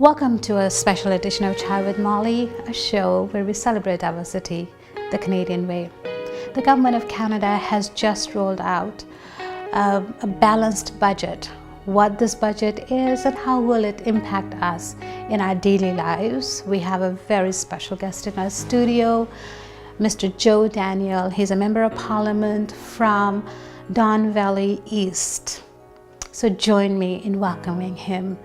Welcome to a special edition of Chai with Molly, a show where we celebrate diversity the Canadian way. The Government of Canada has just rolled out a balanced budget. What this budget is and how will it impact us in our daily lives. We have a very special guest in our studio, Mr. Joe Daniel. He's a member of Parliament from Don Valley East. So join me in welcoming him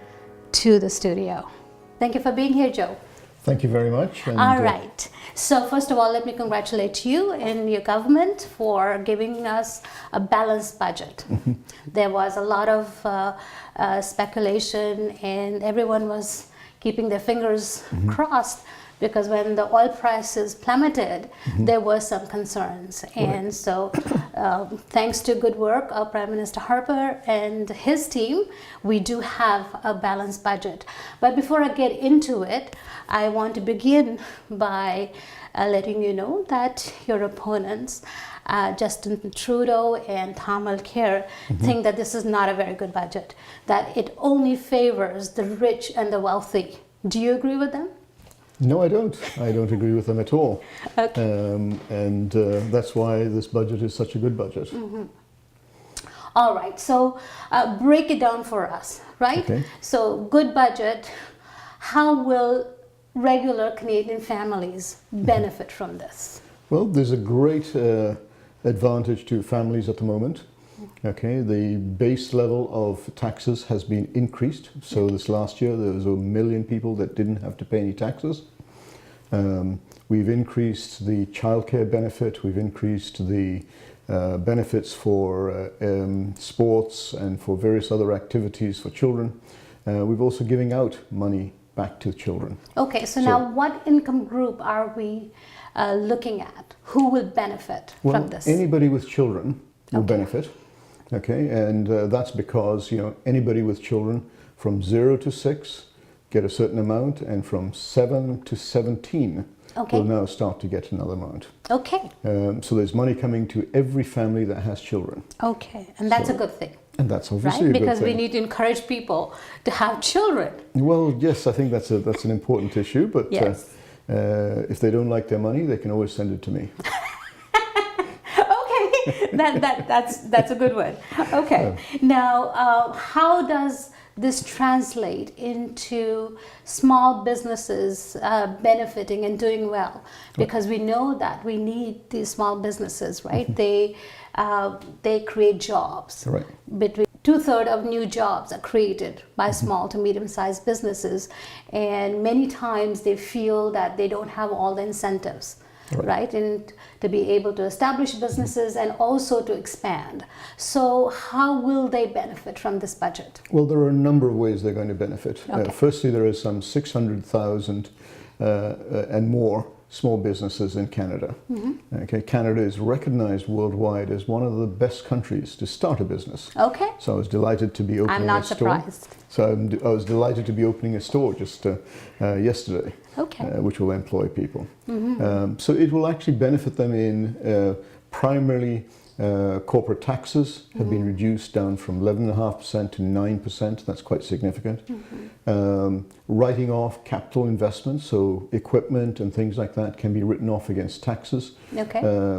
to the studio. Thank you for being here, Joe. Thank you very much. All right. So first of all, let me congratulate you and your government for giving us a balanced budget. There was a lot of speculation and everyone was keeping their fingers crossed because when the oil prices plummeted, there were some concerns. And so thanks to good work of Prime Minister Harper and his team, we do have a balanced budget. But before I get into it, I want to begin by letting you know that your opponents, Justin Trudeau and Tom Mulcair, think that this is not a very good budget, that it only favors the rich and the wealthy. Do you agree with them? No, I don't. I don't agree with them at all. Okay. That's why this budget is such a good budget. All right, so break it down for us, right? Okay. So good budget, how will regular Canadian families benefit from this? Well, there's a great advantage to families at the moment. Okay, the base level of taxes has been increased. So this last year there was 1 million people that didn't have to pay any taxes. We've increased the childcare benefit. We've increased the benefits for sports and for various other activities for children. We've also giving out money back to children. Okay, so now what income group are we looking at? Who will benefit from this? Anybody with children will benefit. Okay, and that's because anybody with children from 0 to 6 get a certain amount, and from 7 to 17 will now start to get another amount. Okay. So there's money coming to every family that has children. Okay, and that's a good thing. And that's obviously a good thing. Because we need to encourage people to have children. Well, yes, I think that's an important issue, but yes. If they don't like their money, they can always send it to me. That's a good one. Okay. Now, how does this translate into small businesses benefiting and doing well? Because we know that we need these small businesses, right? They create jobs. Right. Between 2/3 of new jobs are created by small to medium-sized businesses, and many times they feel that they don't have all the incentives. Right, and to be able to establish businesses and also to expand. So how will they benefit from this budget? Well, there are a number of ways they're going to benefit. Firstly, there is some 600,000 and more small businesses in Canada. Okay, Canada is recognized worldwide as one of the best countries to start a business. Okay. So I was delighted to be opening I'm not a store. surprised. So I was delighted to be opening a store just yesterday, which will employ people. So it will actually benefit them in primarily corporate taxes have been reduced down from 11.5% to 9%. That's quite significant. Writing off capital investments, so equipment and things like that can be written off against taxes,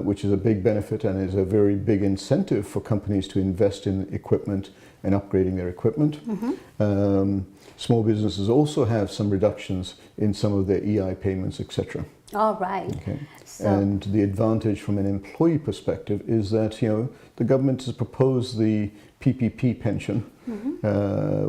which is a big benefit and is a very big incentive for companies to invest in equipment and upgrading their equipment. Small businesses also have some reductions in some of their EI payments, etc. All right. Okay. And the advantage from an employee perspective is that the government has proposed the PPP pension,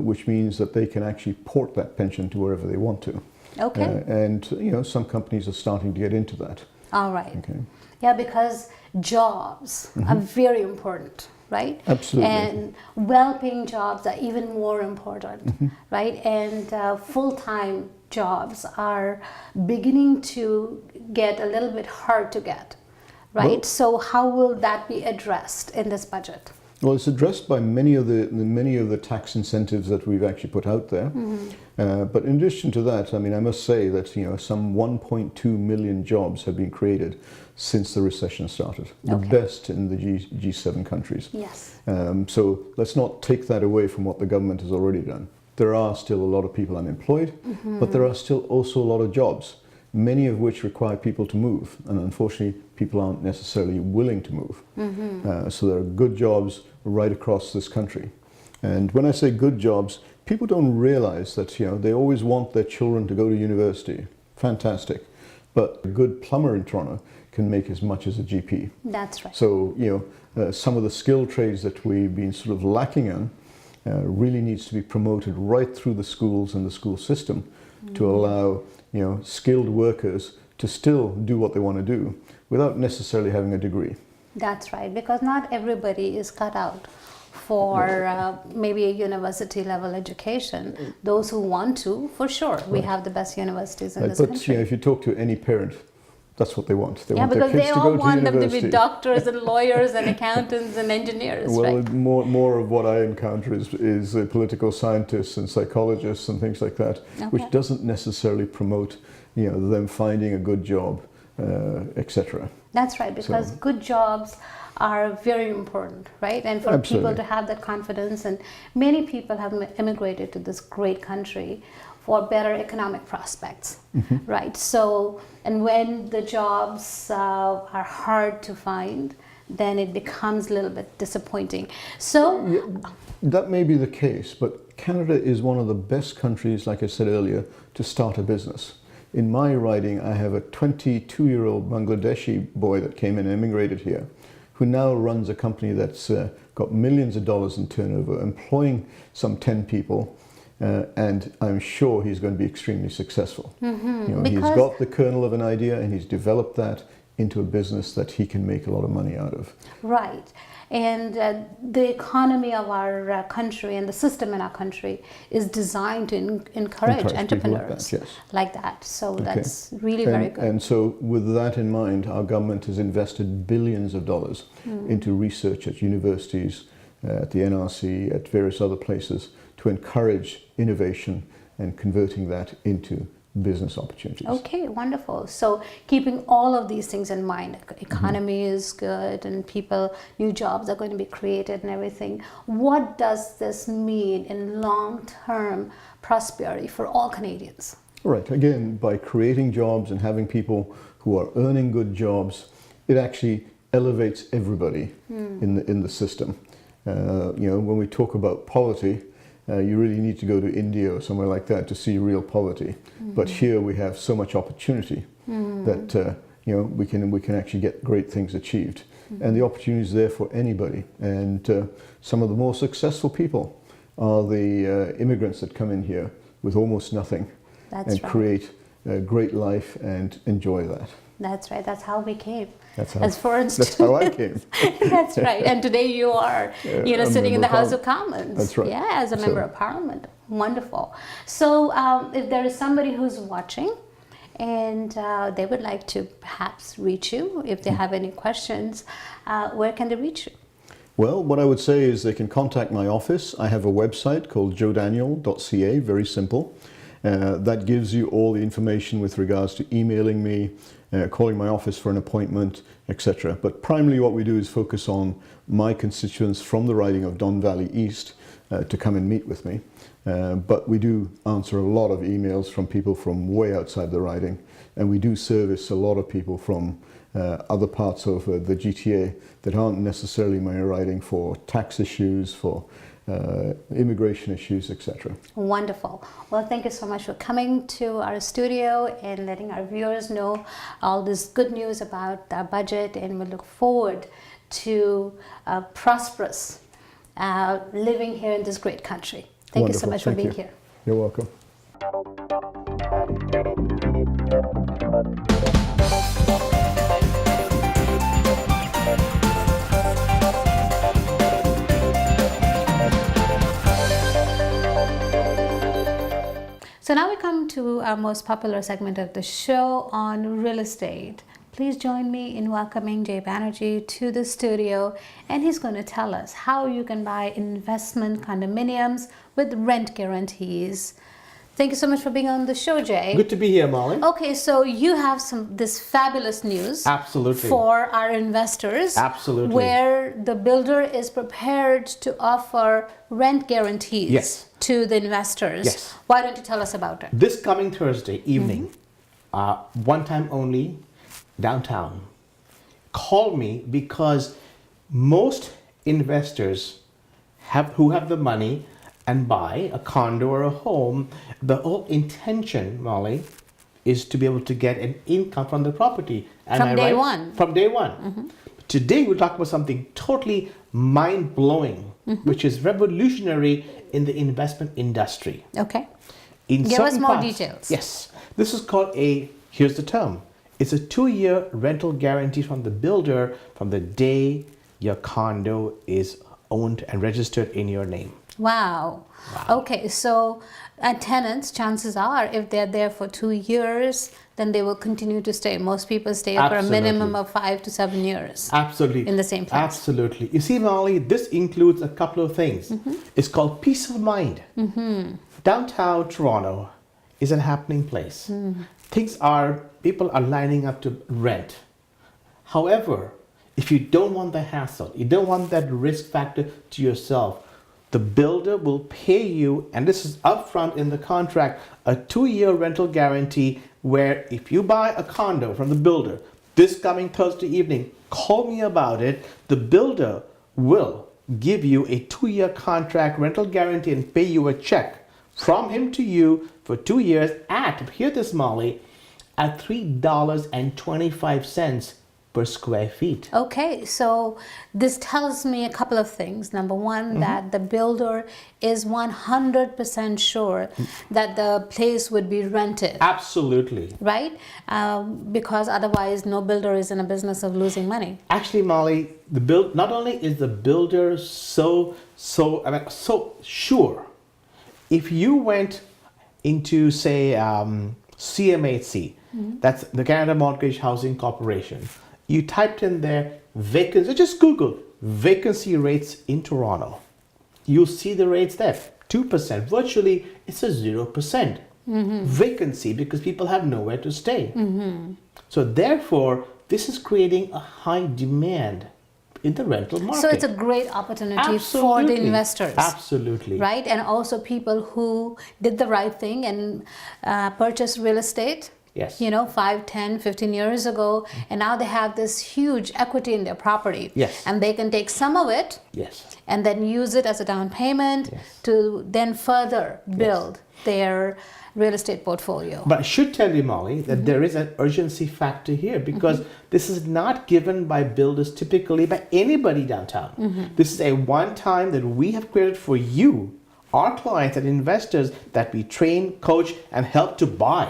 which means that they can actually port that pension to wherever they want to. Okay. And some companies are starting to get into that. All right. Okay. Yeah, because jobs are very important. Right? Absolutely. And well-paying jobs are even more important, right? And full-time jobs are beginning to get a little bit hard to get, right? Well, so how will that be addressed in this budget? Well, it's addressed by many of the tax incentives that we've actually put out there. But in addition to that, I mean, I must say that some 1.2 million jobs have been created since the recession started, the best in the G7 countries. Yes. So let's not take that away from what the government has already done. there are still a lot of people unemployed, but there are still also a lot of jobs, many of which require people to move. And unfortunately, people aren't necessarily willing to move. So there are good jobs right across this country. And when I say good jobs, people don't realize that, they always want their children to go to university. Fantastic. But a good plumber in Toronto can make as much as a GP. That's right. So, some of the skilled trades that we've been sort of lacking on really needs to be promoted right through the schools and the school system to allow, skilled workers to still do what they want to do without necessarily having a degree. That's right, because not everybody is cut out for maybe a university level education. Those who want to, for sure, we have the best universities in this country. But if you talk to any parent, that's what they want. They yeah, want their because kids they to all go want to them to university. be doctors and lawyers and accountants and engineers. Well, right? more of what I encounter is political scientists and psychologists and things like that, which doesn't necessarily promote, them finding a good job, etc. That's right, because good jobs are very important, right? And for people to have that confidence, and many people have immigrated to this great country for better economic prospects, right? So, and when the jobs are hard to find, then it becomes a little bit disappointing. So, that may be the case, but Canada is one of the best countries, like I said earlier, to start a business. In my riding, I have a 22-year-old Bangladeshi boy that came and immigrated here, who now runs a company that's got millions of dollars in turnover, employing some 10 people, and I'm sure he's going to be extremely successful. He's got the kernel of an idea, and he's developed that into a business that he can make a lot of money out of. Right. And the economy of our country and the system in our country is designed to encourage entrepreneurs like that. So that's really very good. And so with that in mind, our government has invested billions of dollars into research at universities, at the NRC, at various other places to encourage innovation and converting that into business opportunities. Okay, wonderful. So keeping all of these things in mind, economy is good and new jobs are going to be created and everything. What does this mean in long-term prosperity for all Canadians? Right, again, by creating jobs and having people who are earning good jobs, it actually elevates everybody in the system. When we talk about poverty, you really need to go to India or somewhere like that to see real poverty. But here we have so much opportunity that we can actually get great things achieved. And the opportunity is there for anybody. And some of the more successful people are the immigrants that come in here with almost nothing create a great life and enjoy that. That's right. That's how we came. That's how I came. That's right. And today you are, sitting in the House of Commons. That's right. Yeah, as a member of Parliament. Wonderful. So if there is somebody who's watching and they would like to perhaps reach you, if they have any questions, where can they reach you? Well, what I would say is they can contact my office. I have a website called joedaniel.ca, very simple. That gives you all the information with regards to emailing me, calling my office for an appointment, etc. But primarily what we do is focus on my constituents from the riding of Don Valley East to come and meet with me. But we do answer a lot of emails from people from way outside the riding, and we do service a lot of people from other parts of the GTA that aren't necessarily my riding for tax issues, for immigration issues, etc. Wonderful. Well, thank you so much for coming to our studio and letting our viewers know all this good news about our budget, and we look forward to prosperous living here in this great country. Thank you so much for being here. You're welcome. So now we come to our most popular segment of the show on real estate. Please join me in welcoming Jay Banerjei to the studio, and he's going to tell us how you can buy investment condominiums with rent guarantees. Thank you so much for being on the show, Jay. Good to be here, Molly. Okay, so you have this fabulous news. Absolutely. For our investors. Absolutely. Where the builder is prepared to offer rent guarantees. Yes. To the investors. Yes. Why don't you tell us about it? This coming Thursday evening, one time only, downtown. Call me because most investors who have the money and buy a condo or a home, the whole intention, Molly, is to be able to get an income from the property. From day one. From day one. Today we'll talk about something totally mind-blowing, which is revolutionary in the investment industry. Okay. Give us more details. Yes. This is called here's the term. It's a 2-year rental guarantee from the builder from the day your condo is owned and registered in your name. Wow. Okay, so tenants, chances are, if they're there for 2 years, then they will continue to stay. Most people stay for a minimum of 5 to 7 years. Absolutely. In the same place. Absolutely. You see, Molly, this includes a couple of things. It's called peace of mind. Downtown Toronto is a happening place. People are lining up to rent. However, if you don't want the hassle, you don't want that risk factor to yourself, the builder will pay you, and this is upfront in the contract, a 2-year rental guarantee where if you buy a condo from the builder this coming Thursday evening, call me about it. The builder will give you a 2-year contract rental guarantee and pay you a check from him to you for 2 years at, hear this, Molly, at $3.25 per square feet. Okay, so this tells me a couple of things. Number one, that the builder is 100% sure that the place would be rented. Absolutely. Right? Because otherwise, no builder is in a business of losing money. Actually, Molly, not only is the builder so sure, if you went into, say, CMHC, that's the Canada Mortgage Housing Corporation, you typed in there vacancy, just Google vacancy rates in Toronto. You'll see the rates there, 2%. Virtually, it's a 0% vacancy because people have nowhere to stay. So therefore, this is creating a high demand in the rental market. So it's a great opportunity for the investors. Absolutely. Right? And also people who did the right thing and purchased real estate. Yes. 5, 10, 15 years ago, and now they have this huge equity in their property. Yes. And they can take some of it. Yes. And then use it as a down payment to then further build their real estate portfolio. But I should tell you, Molly, that there is an urgency factor here because this is not given by builders typically by anybody downtown. This is a one-time that we have created for you, our clients and investors, that we train, coach, and help to buy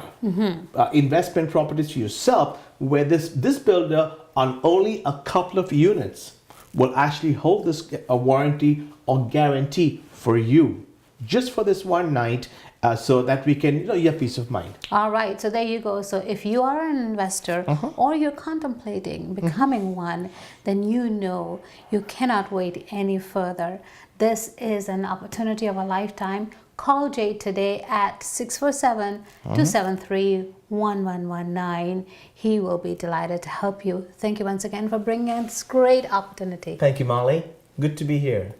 investment properties for yourself, where this builder on only a couple of units will actually hold this a warranty or guarantee for you just for this one night, so that we can, you have peace of mind. All right, so there you go. So if you are an investor or you're contemplating becoming one, then you cannot wait any further. This is an opportunity of a lifetime. Call Jay today at 647-273-1119. He will be delighted to help you. Thank you once again for bringing us this great opportunity. Thank you, Molly. Good to be here.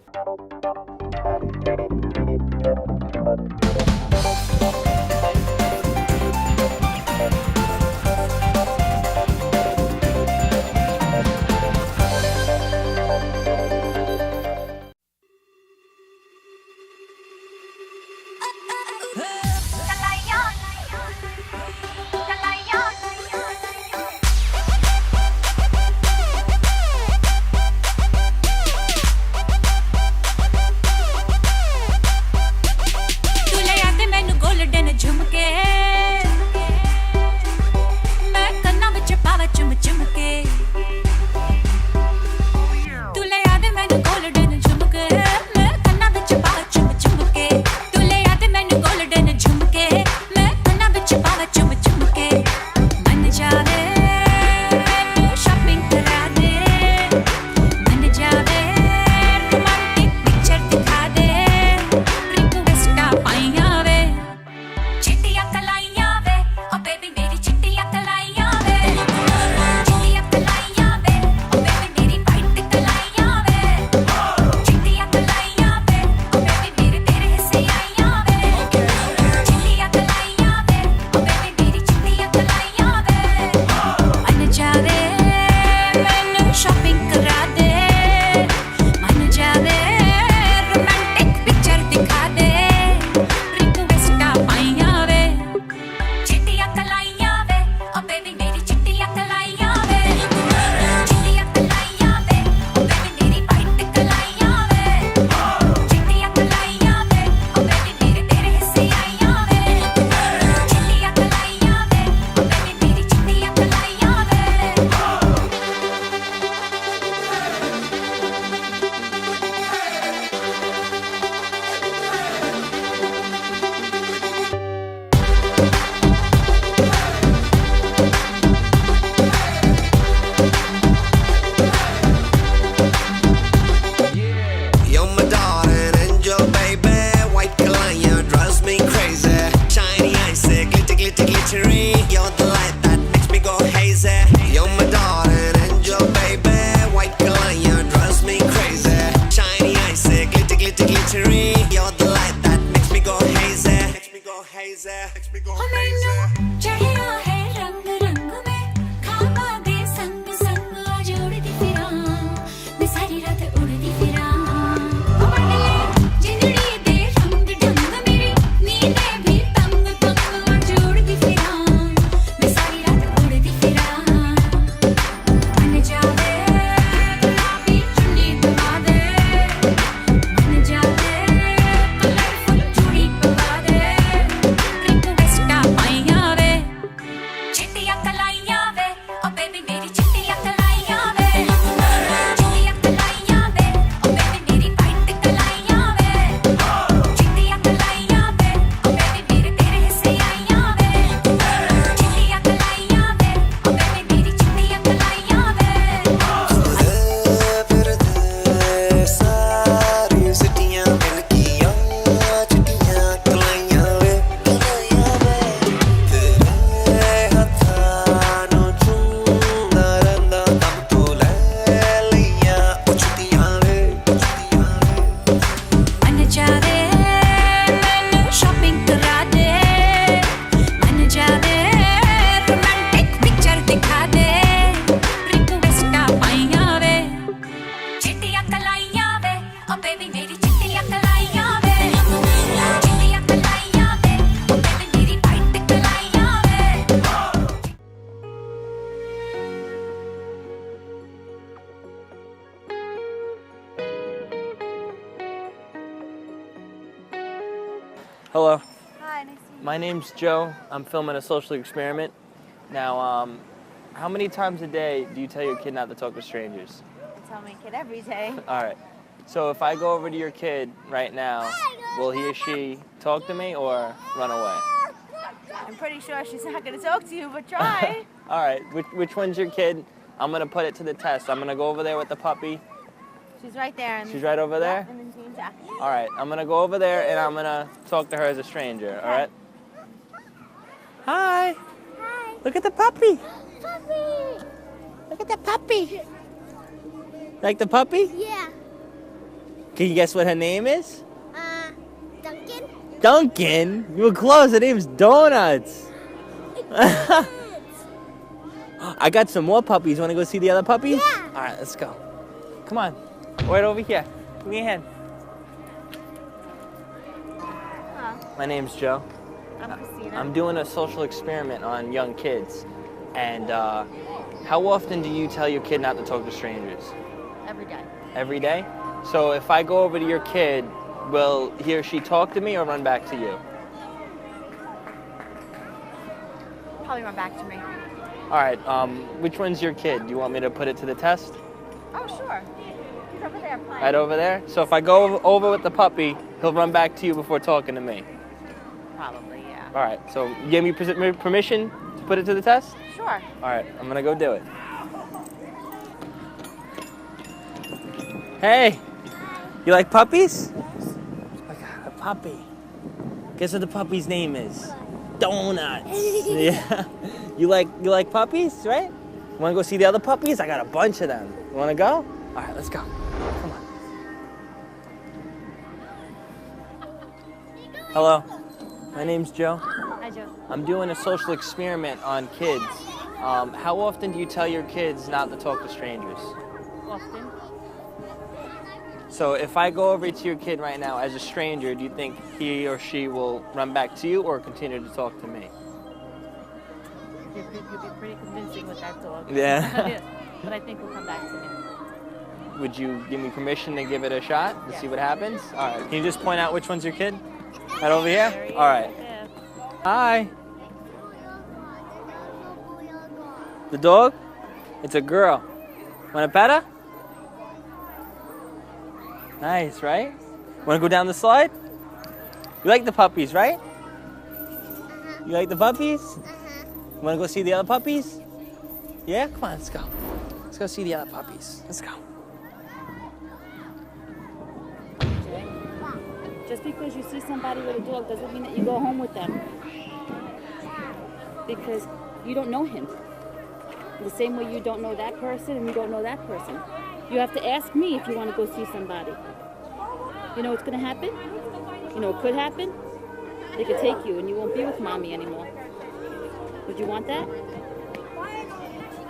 Hello. Hi, nice to meet you. My name's Joe. I'm filming a social experiment. Now, how many times a day do you tell your kid not to talk to strangers? I tell my kid every day. All right. So if I go over to your kid right now, will he or she talk to me or run away? I'm pretty sure she's not going to talk to you, but try. All right. Which one's your kid? I'm going to put it to the test. I'm going to go over there with the puppy. She's right there. She's right over there? Yeah, in the jean jacket. All right. I'm going to go over there and I'm going to talk to her as a stranger. All right? Hi. Hi. Look at the puppy. Puppy. Look at the puppy. Like the puppy? Yeah. Can you guess what her name is? Duncan. Duncan? You were close. Her name's Donuts. I got some more puppies. Want to go see the other puppies? Yeah. All right, let's go. Come on. Right over here. Give me a hand. My name's Joe. I'm Christina. I'm doing a social experiment on young kids. And how often do you tell your kid not to talk to strangers? Every day. Every day? So if I go over to your kid, will he or she talk to me or run back to you? Probably run back to me. All right, which one's your kid? Do you want me to put it to the test? Oh, sure. He's over there playing. Right over there? So if I go over with the puppy, he'll run back to you before talking to me. Probably, yeah. All right, so you gave me permission to put it to the test? Sure. All right, I'm gonna go do it. Hey, you like puppies? I got a puppy. Guess what the puppy's name is? Donuts. Yeah. You like puppies, right? Want to go see the other puppies? I got a bunch of them. You want to go? All right, let's go. Come on. Hello. My name's Joe. Hi, Joe. I'm doing a social experiment on kids. How often do you tell your kids not to talk to strangers? Often. So if I go over to your kid right now as a stranger, do you think he or she will run back to you or continue to talk to me? You'd be pretty convincing with that dog. Yeah. But I think he'll come back to me. Would you give me permission to give it a shot to see what happens? All right. Can you just point out which one's your kid? Right over here? There he is, All right. there. Hi. The dog? It's a girl. Want to pet her? Nice, right? Want to go down the slide? You like the puppies, right? You like the puppies? You want to go see the other puppies? Yeah? Come on, let's go. Let's go see the other puppies. Let's go. Just because you see somebody with a dog doesn't mean that you go home with them. Because you don't know him. The same way you don't know that person and you don't know that person. You have to ask me if you want to go see somebody. You know what's going to happen? You know what could happen? They could take you and you won't be with mommy anymore. Would you want that?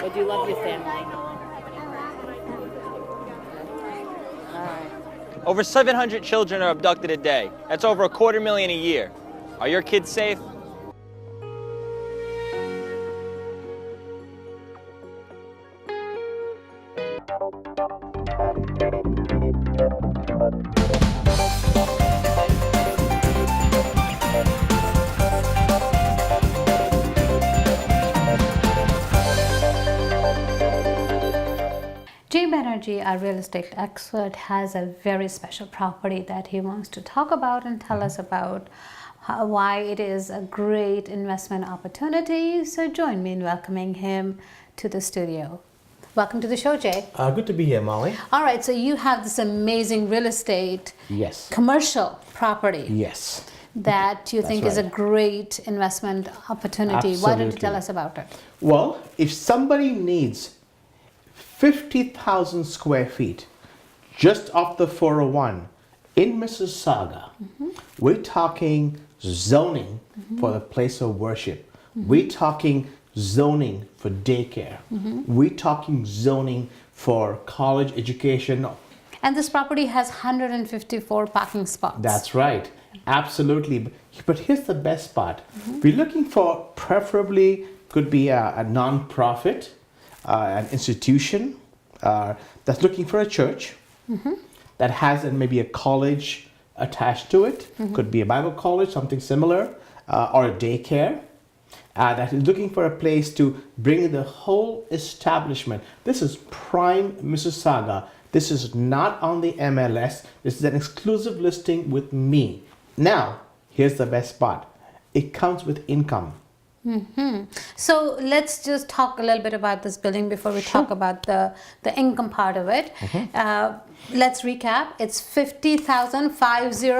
Or do you love your family? Over 700 children are abducted a day. That's over 250,000 a year. Are your kids safe? Jay Banerjei, our real estate expert, has a very special property that he wants to talk about and tell us about why it is a great investment opportunity. So join me in welcoming him to the studio. Welcome to the show, Jay. Good to be here, Molly. All right, so you have this amazing real estate Yes. commercial property Yes. that you That's think is a right. great investment opportunity. Why don't you Absolutely. tell us about it? Well, if somebody needs 50,000 square feet just off the 401 in Mississauga, we're talking zoning for the place of worship. We're talking zoning for daycare. We're talking zoning for college education. And this property has 154 parking spots. That's right. Absolutely. But here's the best part. We're looking for preferably could be a non-profit, an institution that's looking for a church that has maybe a college attached to it. Could be a Bible college, something similar, or a daycare. That is looking for a place to bring the whole establishment. This is prime Mississauga. This is not on the MLS. This is an exclusive listing with me. Now, here's the best part. It comes with income. So let's just talk a little bit about this building before we talk about the income part of it. Let's recap. It's 50,050.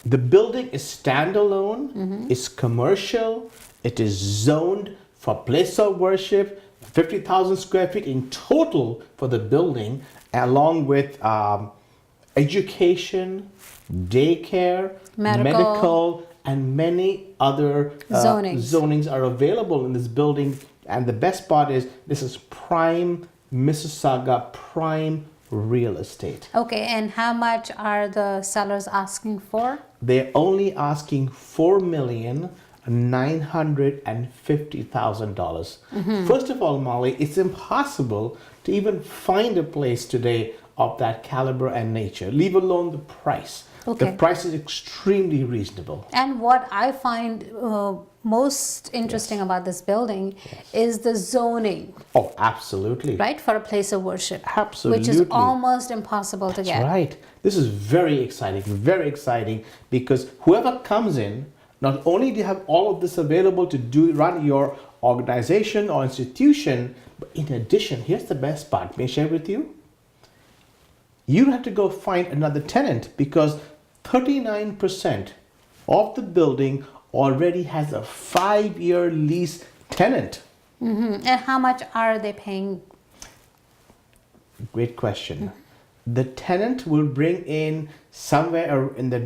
The building is standalone, it's commercial, it is zoned for place of worship, 50,000 square feet in total for the building, along with education, daycare, medical, and many other zonings are available in this building. And the best part is this is prime Mississauga, prime real estate. Okay, and how much are the sellers asking for? They're only asking $4,950,000. First of all, Molly, it's impossible to even find a place today of that caliber and nature, leave alone the price. Okay. The price is extremely reasonable. And what I find most interesting about this building is the zoning, Oh, absolutely. right, for a place of worship. Absolutely. Which is almost impossible to get. Right. This is very exciting because whoever comes in, not only do you have all of this available to run your organization or institution, but in addition, here's the best part. May I share with you? You don't have to go find another tenant because 39% of the building already has a 5-year lease tenant. And how much are they paying? Great question. The tenant will bring in somewhere in the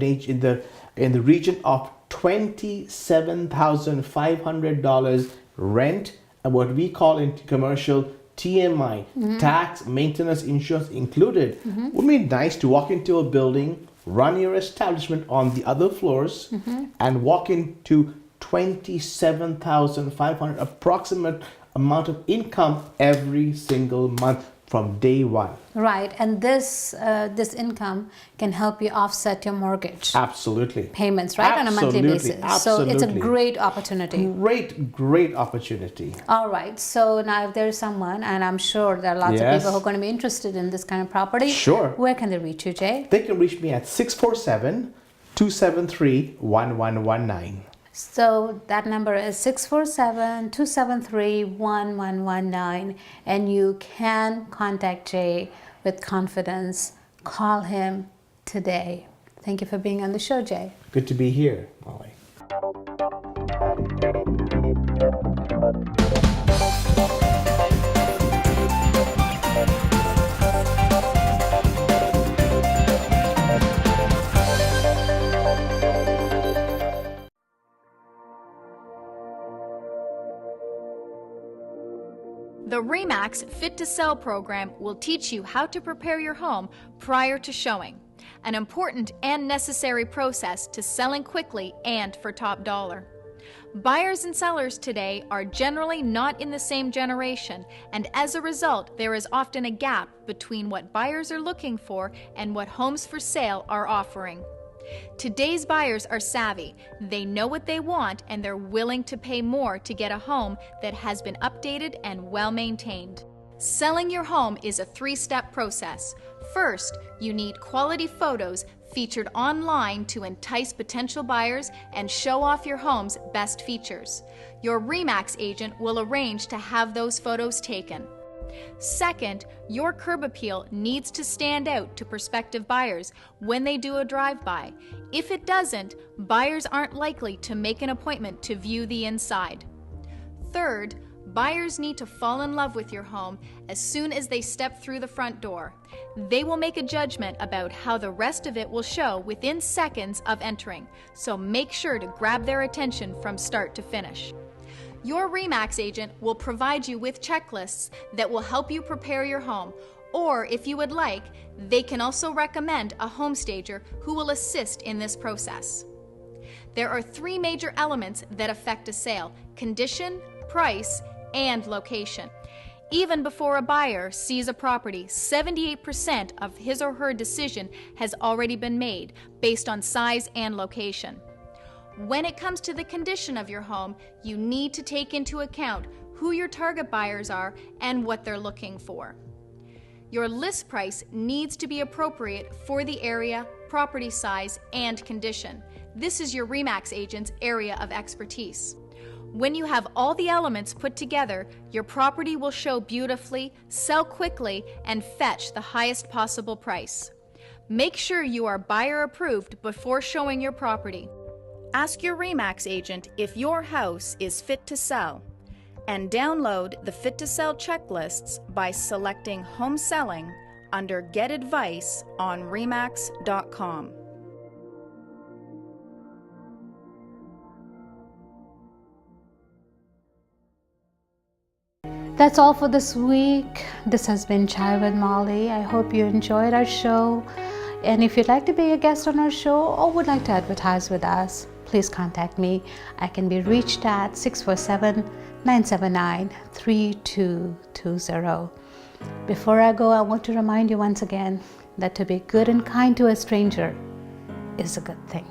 region of $27,500 rent, and what we call in commercial TMI, tax, maintenance, insurance included. Would be nice to walk into a building, run your establishment on the other floors, and walk into $27,500 approximate amount of income every single month from day one. Right, and this income can help you offset your mortgage Absolutely. payments, right, on a monthly basis. So it's a great opportunity. Great opportunity. All right, so now if there's someone, and I'm sure there are lots of people who are going to be interested in this kind of property, Sure. Where can they reach you, Jay? They can reach me at 647-273-1119. So that number is 647-273-1119, and you can contact Jay with confidence. Call him today. Thank you for being on the show, Jay. Good to be here, Molly. The RE/MAX Fit to Sell program will teach you how to prepare your home prior to showing, an important and necessary process to selling quickly and for top dollar. Buyers and sellers today are generally not in the same generation, and as a result, there is often a gap between what buyers are looking for and what homes for sale are offering. Today's buyers are savvy. They know what they want and they're willing to pay more to get a home that has been updated and well maintained. Selling your home is a three-step process. First, you need quality photos featured online to entice potential buyers and show off your home's best features. Your RE/MAX agent will arrange to have those photos taken. Second, your curb appeal needs to stand out to prospective buyers when they do a drive-by. If it doesn't, buyers aren't likely to make an appointment to view the inside. Third, buyers need to fall in love with your home as soon as they step through the front door. They will make a judgment about how the rest of it will show within seconds of entering, so make sure to grab their attention from start to finish. Your RE/MAX agent will provide you with checklists that will help you prepare your home, or if you would like, they can also recommend a home stager who will assist in this process. There are three major elements that affect a sale: condition, price, and location. Even before a buyer sees a property, 78% of his or her decision has already been made based on size and location. When it comes to the condition of your home, you need to take into account who your target buyers are and what they're looking for. Your list price needs to be appropriate for the area, property size, and condition. This is your RE/MAX agent's area of expertise. When you have all the elements put together, your property will show beautifully, sell quickly, and fetch the highest possible price. Make sure you are buyer approved before showing your property. Ask your RE/MAX agent if your house is fit to sell, and download the Fit to Sell checklists by selecting Home Selling under Get Advice on remax.com. That's all for this week. This has been Chai with Molly. I hope you enjoyed our show. And if you'd like to be a guest on our show or would like to advertise with us, please contact me. I can be reached at 647-979-3220. Before I go, I want to remind you once again that to be good and kind to a stranger is a good thing.